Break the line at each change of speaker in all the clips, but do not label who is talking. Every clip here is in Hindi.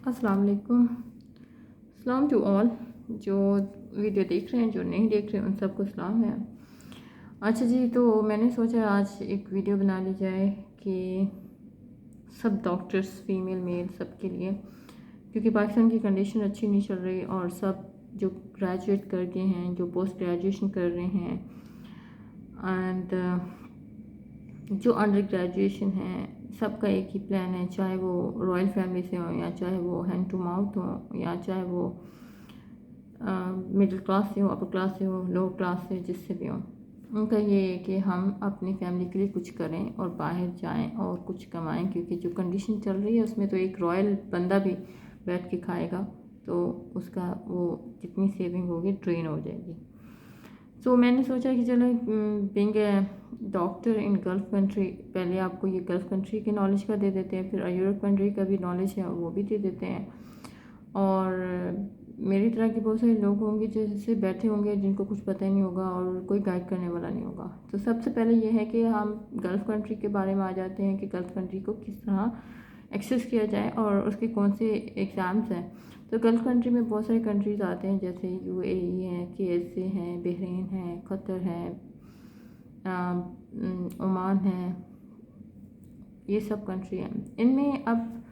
अस्सलाम वालेकुम। सलाम टू ऑल जो वीडियो देख रहे हैं, जो नहीं देख रहे हैं, उन सबको सलाम है। अच्छा जी, तो मैंने सोचा आज एक वीडियो बना ली जाए कि सब डॉक्टर्स फीमेल मेल सब के लिए, क्योंकि पाकिस्तान की कंडीशन अच्छी नहीं चल रही और सब जो ग्रेजुएट कर गए हैं, जो पोस्ट ग्रेजुएशन कर रहे हैं एंड जो अंडर ग्रेजुएशन है, सबका एक ही प्लान है, चाहे वो रॉयल फैमिली से हो या चाहे वो हैंड टू माउथ हो या चाहे वो मिडिल क्लास से हो, अपर क्लास से हो, लो क्लास से, जिससे भी हो। उनका ये है कि हम अपनी फैमिली के लिए कुछ करें और बाहर जाएं और कुछ कमाएं, क्योंकि जो कंडीशन चल रही है उसमें तो एक रॉयल बंदा भी बैठ के खाएगा तो उसका वो जितनी सेविंग होगी ड्रेन हो जाएगी। तो मैंने सोचा कि चलो being a doctor in gulf country, पहले आपको ये गल्फ़ कंट्री के नॉलेज का दे देते हैं, फिर यूरोप कंट्री का भी नॉलेज है वो भी दे देते हैं। और मेरी तरह के बहुत सारे लोग होंगे जैसे बैठे होंगे जिनको कुछ पता ही नहीं होगा और कोई गाइड करने वाला नहीं होगा। तो सबसे पहले ये है कि हम गल्फ़ कंट्री के बारे में आ जाते हैं कि गल्फ़ कंट्री को किस तरह एक्सेस किया जाए और उसके कौन से एग्ज़ाम्स हैं। तो गल्फ़ कंट्री में बहुत सारे कंट्रीज़ आते हैं, जैसे यूएई है, केएसए है, बहरीन है, कतर है, ओमान है, ये सब कंट्री हैं। इनमें अब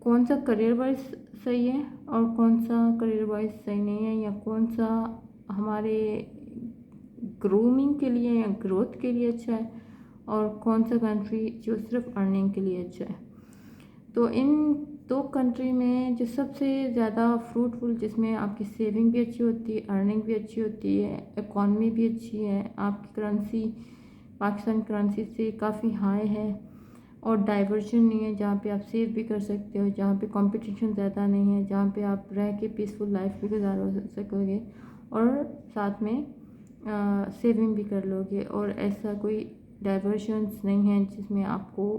कौन सा करियर वाइज सही है और कौन सा करियर वाइज सही नहीं है, या कौन सा हमारे ग्रूमिंग के लिए या ग्रोथ के लिए अच्छा है और कौन सा कंट्री जो सिर्फ अर्निंग के लिए अच्छा है। तो इन दो कंट्री में जो सबसे ज़्यादा फ्रूटफुल, जिसमें आपकी सेविंग भी अच्छी होती है, अर्निंग भी अच्छी होती है, इकॉनमी भी अच्छी है, आपकी करेंसी पाकिस्तान करेंसी से काफ़ी हाई है और डाइवर्जन नहीं है, जहाँ पे आप सेव भी कर सकते हो, जहाँ पे कंपटीशन ज़्यादा नहीं है, जहाँ पे आप रह के पीसफुल लाइफ भी गुजार सकोगे और साथ में सेविंग भी कर लोगे। और ऐसा कोई डाइवर्जन्स नहीं है जिसमें आपको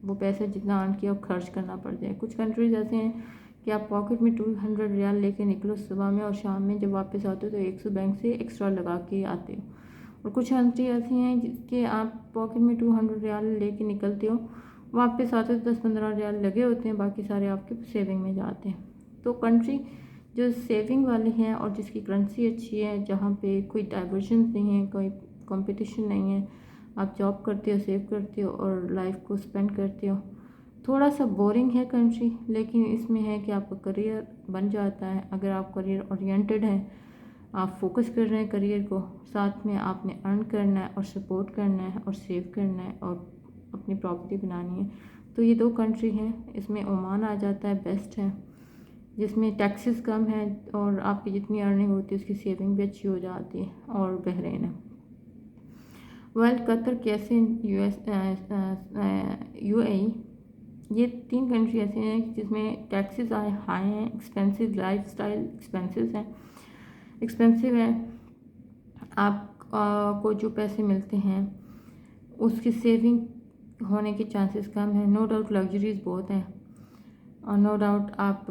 वो पैसा जितना अर्न किया वो खर्च करना पड़ जाए। कुछ कंट्रीज ऐसे हैं कि आप पॉकेट में 200 रियाल लेके निकलो सुबह में और शाम में जब वापस आते हो तो 100 बैंक से एक्स्ट्रा लगा के आते हो। और कुछ कंट्री ऐसी हैं जिसके आप पॉकेट में 200 रियाल लेके निकलते हो, वापस आते हो 10-15 रियाल लगे होते हैं, बाकी सारे आपके सेविंग में जाते हैं। तो कंट्री जो सेविंग वाली हैं और जिसकी करेंसी अच्छी है, जहाँ पे कोई डाइवर्जन नहीं है, कोई कंपटीशन नहीं है, आप जॉब करते हो, सेव करते हो और लाइफ को स्पेंड करते हो। थोड़ा सा बोरिंग है कंट्री, लेकिन इसमें है कि आपका करियर बन जाता है अगर आप करियर ओरिएंटेड हैं, आप फोकस कर रहे हैं करियर को, साथ में आपने अर्न करना है और सपोर्ट करना है और सेव करना है और अपनी प्रॉपर्टी बनानी है। तो ये दो कंट्री हैं, इसमें ओमान आ जाता है, बेस्ट है, जिसमें टैक्सेस कम है और आपकी जितनी अर्निंग होती है उसकी सेविंग भी अच्छी हो जाती है, और बहरीन है। कतर, कैसे, यूएई, ये 3 कंट्री ऐसे हैं जिसमें टैक्सेस हाई हैं, एक्सपेंसिव लाइफ स्टाइल एक्सपेंसिव है। आप को जो पैसे मिलते हैं उसकी सेविंग होने के चांसेस कम हैं। नो डाउट लग्जरीज बहुत हैं और नो डाउट आप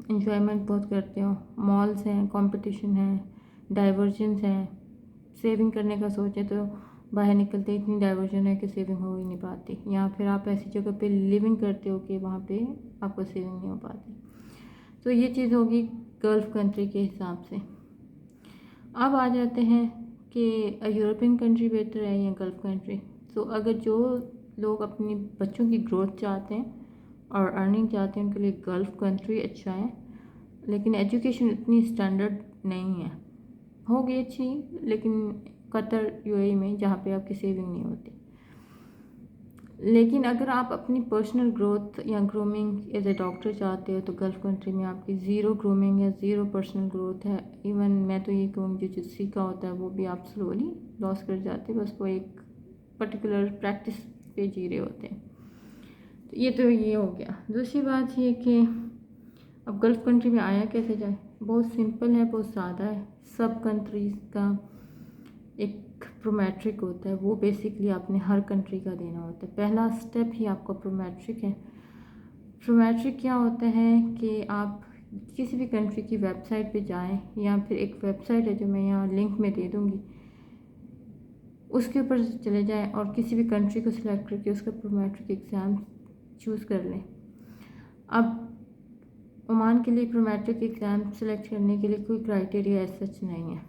इंजॉयमेंट बहुत करते हो, मॉल्स हैं, कंपटीशन है, डाइवर्जन्स हैं। सेविंग करने का सोचे तो बाहर निकलते इतनी डाइवर्जन है कि सेविंग हो ही नहीं पाती, या फिर आप ऐसी जगह पे लिविंग करते हो कि वहाँ पे आपको सेविंग नहीं हो पाती। तो ये चीज़ होगी गल्फ़ कंट्री के हिसाब से। अब आ जाते हैं कि यूरोपियन कंट्री बेहतर है या गल्फ़ कंट्री। तो अगर जो लोग अपने बच्चों की ग्रोथ चाहते हैं और अर्निंग चाहते हैं उनके लिए गल्फ़ कंट्री अच्छा है, लेकिन एजुकेशन इतनी स्टैंडर्ड नहीं है, होगी अच्छी लेकिन कतर यूएई में जहाँ पे आपकी सेविंग नहीं होती। लेकिन अगर आप अपनी पर्सनल ग्रोथ या ग्रूमिंग एज ए डॉक्टर चाहते हो तो गल्फ़ कंट्री में आपकी ज़ीरो ग्रूमिंग है, ज़ीरो पर्सनल ग्रोथ है। इवन मैं तो ये कहूँगी जो सीखा होता है वो भी आप स्लोली लॉस कर जाते हैं, बस वो एक पर्टिकुलर प्रैक्टिस पे जी रहे होते हैं। तो ये हो गया। दूसरी बात ये कि अब गल्फ़ कंट्री में आया कैसे जाए। बहुत सिंपल है, बहुत सादा है। सब कंट्रीज़ का एक प्रोमेट्रिक होता है, वो बेसिकली आपने हर कंट्री का देना होता है। पहला स्टेप ही आपका प्रोमेट्रिक है। प्रोमेट्रिक क्या होता है कि आप किसी भी कंट्री की वेबसाइट पे जाएं, या फिर एक वेबसाइट है जो मैं यहाँ लिंक में दे दूँगी, उसके ऊपर चले जाएं और किसी भी कंट्री को सिलेक्ट करके उसका प्रोमेट्रिक एग्ज़ाम चूज़ कर लें। अब ओमान के लिए प्रोमेट्रिक एग्ज़ाम सेलेक्ट करने के लिए कोई क्राइटेरिया ऐसा सच नहीं है।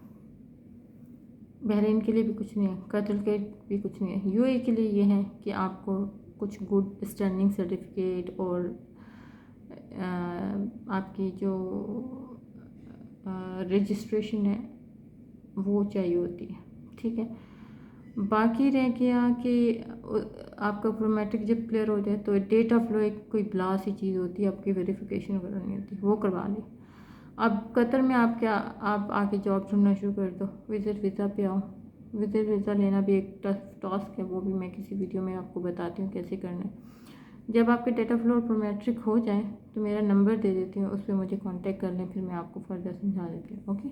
बहरीन के लिए भी कुछ नहीं है, कतर के भी कुछ नहीं है। यूएई के लिए ये है कि आपको कुछ गुड स्टैंडिंग सर्टिफिकेट और आपकी जो रजिस्ट्रेशन है वो चाहिए होती है, ठीक है। बाकी रह गया कि आपका प्रोमेट्रिक जब क्लियर हो जाए तो डेट ऑफ लो एक कोई ब्ला सी चीज़ होती है, आपकी वेरिफिकेशन वगैरह नहीं होती, वो करवा लें। अब कतर में आप आके जॉब ढूंढना शुरू कर दो, विजिट वीज़ा पे आओ। विजिट वीज़ा लेना भी एक टफ टास्क है, वो भी मैं किसी वीडियो में आपको बताती हूँ कैसे करना है। जब आपके डेटा फ्लो और प्रोमेट्रिक हो जाए तो मेरा नंबर दे देती हूँ, उस पर मुझे कांटेक्ट कर लें, फिर मैं आपको फर्दर समझा देती हूँ। ओके।